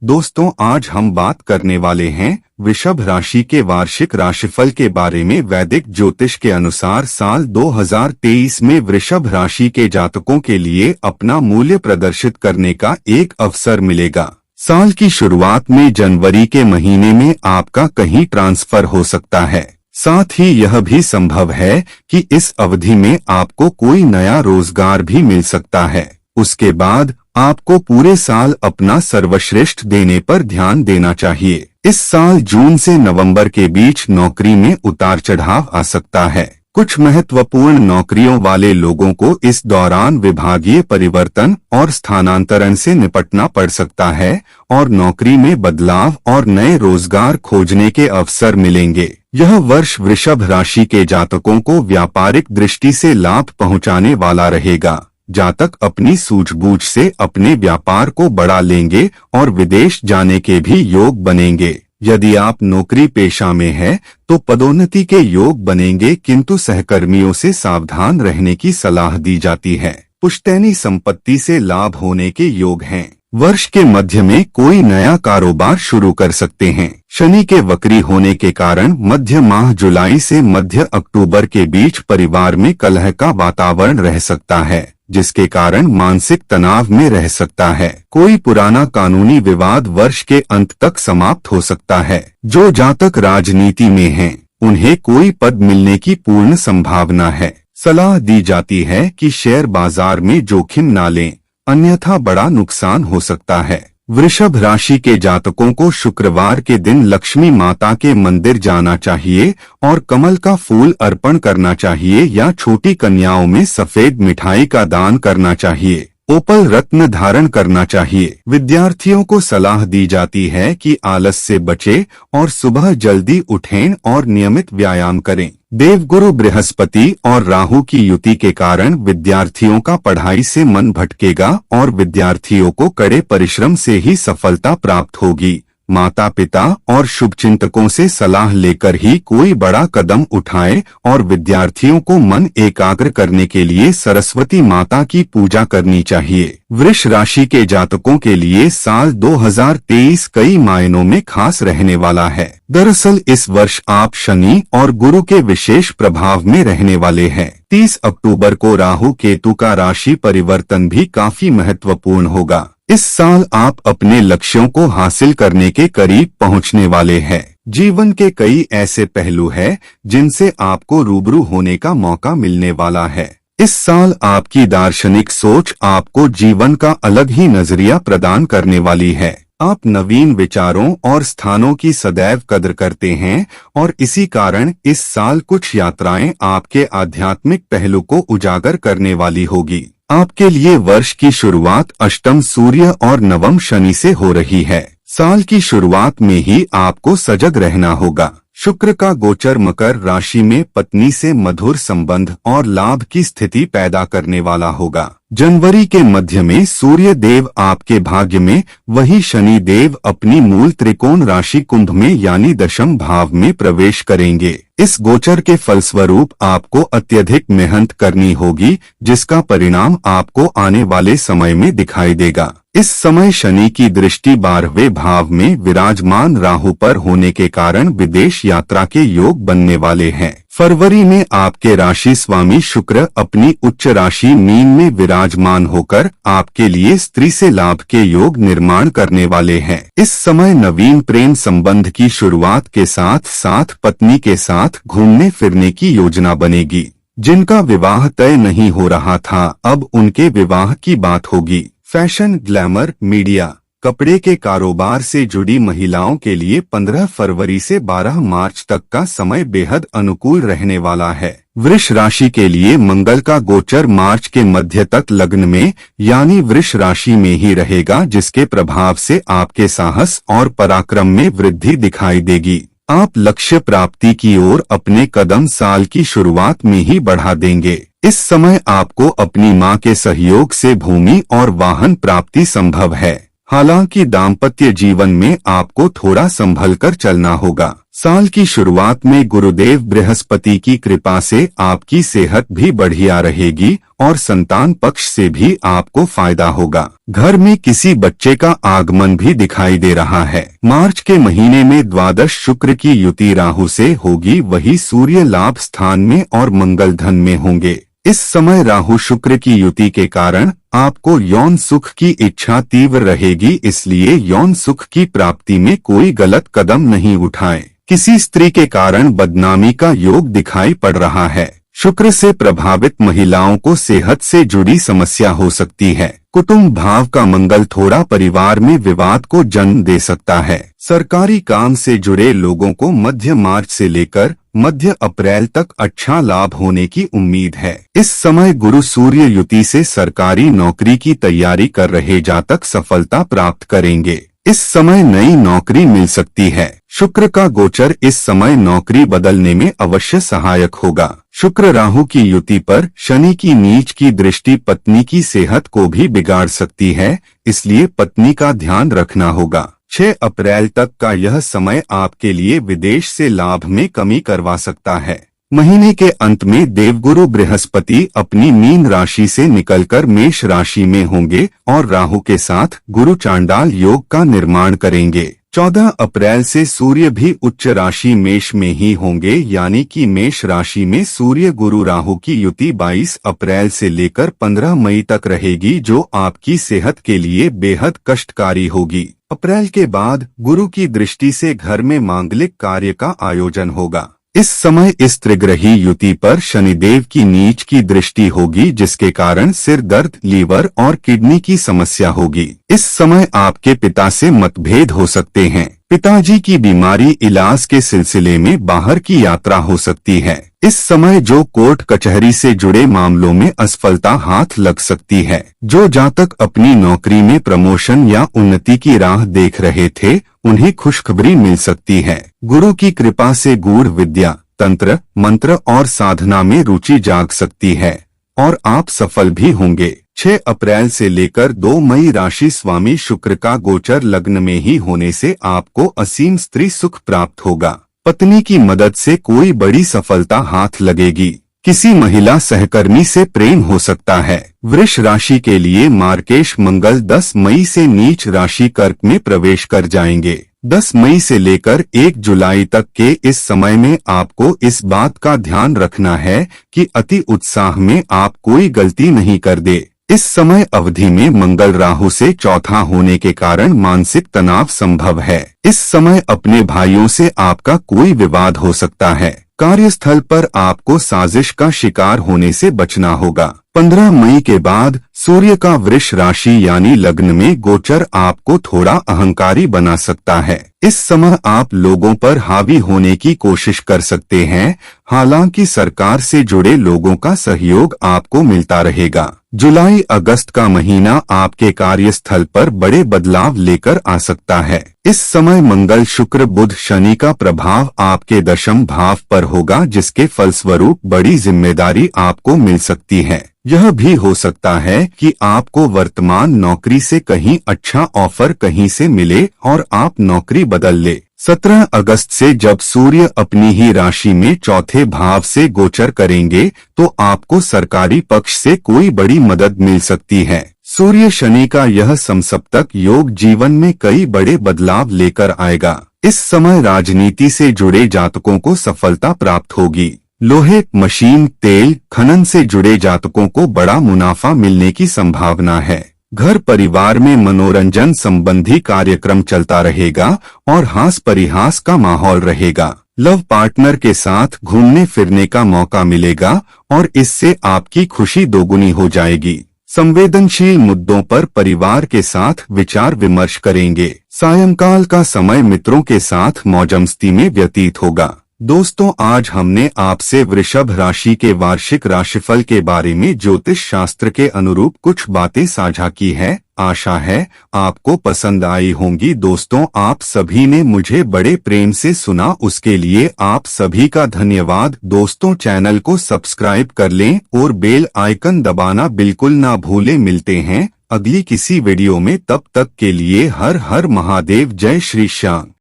दोस्तों, आज हम बात करने वाले हैं वृषभ राशि के वार्षिक राशिफल के बारे में। वैदिक ज्योतिष के अनुसार साल 2023 में वृषभ राशि के जातकों के लिए अपना मूल्य प्रदर्शित करने का एक अवसर मिलेगा। साल की शुरुआत में जनवरी के महीने में आपका कहीं ट्रांसफर हो सकता है। साथ ही यह भी संभव है कि इस अवधि में आपको कोई नया रोजगार भी मिल सकता है। उसके बाद आपको पूरे साल अपना सर्वश्रेष्ठ देने पर ध्यान देना चाहिए। इस साल जून से नवंबर के बीच नौकरी में उतार चढ़ाव आ सकता है। कुछ महत्वपूर्ण नौकरियों वाले लोगों को इस दौरान विभागीय परिवर्तन और स्थानांतरण से निपटना पड़ सकता है और नौकरी में बदलाव और नए रोजगार खोजने के अवसर मिलेंगे। यह वर्ष वृषभ राशि के जातकों को व्यापारिक दृष्टि से लाभ पहुंचाने वाला रहेगा। जातक अपनी सूझबूझ से अपने व्यापार को बढ़ा लेंगे और विदेश जाने के भी योग बनेंगे। यदि आप नौकरी पेशा में हैं, तो पदोन्नति के योग बनेंगे, किंतु सहकर्मियों से सावधान रहने की सलाह दी जाती है। पुश्तैनी संपत्ति से लाभ होने के योग हैं। वर्ष के मध्य में कोई नया कारोबार शुरू कर सकते हैं। शनि के वक्री होने के कारण मध्य माह जुलाई से मध्य अक्टूबर के बीच परिवार में कलह का वातावरण रह सकता है, जिसके कारण मानसिक तनाव में रह सकता है। कोई पुराना कानूनी विवाद वर्ष के अंत तक समाप्त हो सकता है। जो जातक राजनीति में हैं, उन्हें कोई पद मिलने की पूर्ण संभावना है। सलाह दी जाती है कि शेयर बाजार में जोखिम न लें, अन्यथा बड़ा नुकसान हो सकता है। वृषभ राशि के जातकों को शुक्रवार के दिन लक्ष्मी माता के मंदिर जाना चाहिए और कमल का फूल अर्पण करना चाहिए या छोटी कन्याओं में सफेद मिठाई का दान करना चाहिए। ओपल रत्न धारण करना चाहिए। विद्यार्थियों को सलाह दी जाती है कि आलस से बचें और सुबह जल्दी उठें और नियमित व्यायाम करें। देवगुरु बृहस्पति और राहु की युति के कारण विद्यार्थियों का पढ़ाई से मन भटकेगा और विद्यार्थियों को कड़े परिश्रम से ही सफलता प्राप्त होगी। माता पिता और शुभचिंतकों से सलाह लेकर ही कोई बड़ा कदम उठाएं और विद्यार्थियों को मन एकाग्र करने के लिए सरस्वती माता की पूजा करनी चाहिए। वृष राशि के जातकों के लिए साल 2023 कई मायनों में खास रहने वाला है। दरअसल इस वर्ष आप शनि और गुरु के विशेष प्रभाव में रहने वाले हैं। 30 अक्टूबर को राहु केतु का राशि परिवर्तन भी काफी महत्वपूर्ण होगा। इस साल आप अपने लक्ष्यों को हासिल करने के करीब पहुंचने वाले हैं। जीवन के कई ऐसे पहलू हैं जिनसे आपको रूबरू होने का मौका मिलने वाला है। इस साल आपकी दार्शनिक सोच आपको जीवन का अलग ही नजरिया प्रदान करने वाली है। आप नवीन विचारों और स्थानों की सदैव कद्र करते हैं और इसी कारण इस साल कुछ यात्राएं आपके आध्यात्मिक पहलू को उजागर करने वाली होगी। आपके लिए वर्ष की शुरुआत अष्टम सूर्य और नवम शनि से हो रही है। साल की शुरुआत में ही आपको सजग रहना होगा। शुक्र का गोचर मकर राशि में पत्नी से मधुर संबंध और लाभ की स्थिति पैदा करने वाला होगा। जनवरी के मध्य में सूर्य देव आपके भाग्य में, वही शनि देव अपनी मूल त्रिकोण राशि कुंभ में यानी दशम भाव में प्रवेश करेंगे। इस गोचर के फलस्वरूप आपको अत्यधिक मेहनत करनी होगी, जिसका परिणाम आपको आने वाले समय में दिखाई देगा। इस समय शनि की दृष्टि 12वें भाव में विराजमान राहु पर होने के कारण विदेश यात्रा के योग बनने वाले हैं। फरवरी में आपके राशि स्वामी शुक्र अपनी उच्च राशि मीन में विराजमान होकर आपके लिए स्त्री से लाभ के योग निर्माण करने वाले हैं। इस समय नवीन प्रेम संबंध की शुरुआत के साथ साथ पत्नी के साथ घूमने फिरने की योजना बनेगी। जिनका विवाह तय नहीं हो रहा था, अब उनके विवाह की बात होगी। फैशन, ग्लैमर, मीडिया, कपड़े के कारोबार से जुड़ी महिलाओं के लिए 15 फरवरी से 12 मार्च तक का समय बेहद अनुकूल रहने वाला है। वृष राशि के लिए मंगल का गोचर मार्च के मध्य तक लग्न में यानी वृष राशि में ही रहेगा, जिसके प्रभाव से आपके साहस और पराक्रम में वृद्धि दिखाई देगी। आप लक्ष्य प्राप्ति की ओर अपने कदम साल की शुरुआत में ही बढ़ा देंगे। इस समय आपको अपनी मां के सहयोग से भूमि और वाहन प्राप्ति संभव है। हालांकि दाम्पत्य जीवन में आपको थोड़ा संभल कर चलना होगा। साल की शुरुआत में गुरुदेव बृहस्पति की कृपा से आपकी सेहत भी बढ़िया रहेगी और संतान पक्ष से भी आपको फायदा होगा। घर में किसी बच्चे का आगमन भी दिखाई दे रहा है। मार्च के महीने में द्वादश शुक्र की युति राहु से होगी, वही सूर्य लाभ स्थान में और मंगल धन में होंगे। इस समय राहु शुक्र की युति के कारण आपको यौन सुख की इच्छा तीव्र रहेगी, इसलिए यौन सुख की प्राप्ति में कोई गलत कदम नहीं उठाएं। किसी स्त्री के कारण बदनामी का योग दिखाई पड़ रहा है। शुक्र से प्रभावित महिलाओं को सेहत से जुड़ी समस्या हो सकती है। कुटुंब भाव का मंगल थोड़ा परिवार में विवाद को जन्म दे सकता है। सरकारी काम से जुड़े लोगों को मध्य मार्च से लेकर मध्य अप्रैल तक अच्छा लाभ होने की उम्मीद है। इस समय गुरु सूर्य युति से सरकारी नौकरी की तैयारी कर रहे जातक सफलता प्राप्त करेंगे। इस समय नई नौकरी मिल सकती है। शुक्र का गोचर इस समय नौकरी बदलने में अवश्य सहायक होगा। शुक्र राहु की युति पर शनि की नीच की दृष्टि पत्नी की सेहत को भी बिगाड़ सकती है, इसलिए पत्नी का ध्यान रखना होगा। 6 अप्रैल तक का यह समय आपके लिए विदेश से लाभ में कमी करवा सकता है। महीने के अंत में देवगुरु बृहस्पति अपनी मीन राशि से निकलकर मेष राशि में होंगे और राहु के साथ गुरु चांडाल योग का निर्माण करेंगे। 14 अप्रैल से सूर्य भी उच्च राशि मेष में ही होंगे, यानी कि मेष राशि में सूर्य गुरु राहु की युति 22 अप्रैल से लेकर 15 मई तक रहेगी, जो आपकी सेहत के लिए बेहद कष्टकारी होगी। अप्रैल के बाद गुरु की दृष्टि से घर में मांगलिक कार्य का आयोजन होगा। इस समय इस त्रिग्रही युति पर शनिदेव की नीच की दृष्टि होगी, जिसके कारण सिर दर्द, लीवर और किडनी की समस्या होगी। इस समय आपके पिता से मतभेद हो सकते हैं। पिताजी की बीमारी, इलाज के सिलसिले में बाहर की यात्रा हो सकती है। इस समय जो कोर्ट कचहरी से जुड़े मामलों में असफलता हाथ लग सकती है। जो जातक अपनी नौकरी में प्रमोशन या उन्नति की राह देख रहे थे, उन्हें खुशखबरी मिल सकती है। गुरु की कृपा से गूढ़ विद्या, तंत्र, मंत्र और साधना में रुचि जाग सकती है और आप सफल भी होंगे। 6 अप्रैल से लेकर 2 मई राशि स्वामी शुक्र का गोचर लग्न में ही होने से आपको असीम स्त्री सुख प्राप्त होगा। पत्नी की मदद से कोई बड़ी सफलता हाथ लगेगी। किसी महिला सहकर्मी से प्रेम हो सकता है। वृष राशि के लिए मार्केश मंगल 10 मई से नीच राशि कर्क में प्रवेश कर जाएंगे। 10 मई से लेकर 1 जुलाई तक के इस समय में आपको इस बात का ध्यान रखना है कि अति उत्साह में आप कोई गलती नहीं कर दे। इस समय अवधि में मंगल राहु से चौथा होने के कारण मानसिक तनाव संभव है। इस समय अपने भाइयों से आपका कोई विवाद हो सकता है। कार्यस्थल पर आपको साजिश का शिकार होने से बचना होगा। 15 मई के बाद सूर्य का वृष राशि यानी लग्न में गोचर आपको थोड़ा अहंकारी बना सकता है। इस समय आप लोगों पर हावी होने की कोशिश कर सकते हैं, हालांकि सरकार से जुड़े लोगों का सहयोग आपको मिलता रहेगा। जुलाई अगस्त का महीना आपके कार्यस्थल पर बड़े बदलाव लेकर आ सकता है। इस समय मंगल, शुक्र, बुध, शनि का प्रभाव आपके दशम भाव पर होगा, जिसके फलस्वरूप बड़ी जिम्मेदारी आपको मिल सकती है। यह भी हो सकता है कि आपको वर्तमान नौकरी से कहीं अच्छा ऑफर कहीं से मिले और आप नौकरी बदल ले। 17 अगस्त से जब सूर्य अपनी ही राशि में चौथे भाव से गोचर करेंगे, तो आपको सरकारी पक्ष से कोई बड़ी मदद मिल सकती है। सूर्य शनि का यह समसप्तक योग जीवन में कई बड़े बदलाव लेकर आएगा। इस समय राजनीति से जुड़े जातकों को सफलता प्राप्त होगी। लोहे, मशीन, तेल, खनन से जुड़े जातकों को बड़ा मुनाफा मिलने की संभावना है। घर परिवार में मनोरंजन संबंधी कार्यक्रम चलता रहेगा और हास परिहास का माहौल रहेगा। लव पार्टनर के साथ घूमने फिरने का मौका मिलेगा और इससे आपकी खुशी दोगुनी हो जाएगी। संवेदनशील मुद्दों पर परिवार के साथ विचार विमर्श करेंगे। सायंकाल का समय मित्रों के साथ मौजमस्ती में व्यतीत होगा। दोस्तों, आज हमने आपसे वृषभ राशि के वार्षिक राशिफल के बारे में ज्योतिष शास्त्र के अनुरूप कुछ बातें साझा की है। आशा है आपको पसंद आई होंगी। दोस्तों, आप सभी ने मुझे बड़े प्रेम से सुना, उसके लिए आप सभी का धन्यवाद। दोस्तों, चैनल को सब्सक्राइब कर लें और बेल आइकन दबाना बिल्कुल ना भूलें। मिलते हैं अगली किसी वीडियो में। तब तक के लिए हर हर महादेव, जय श्री श्याम।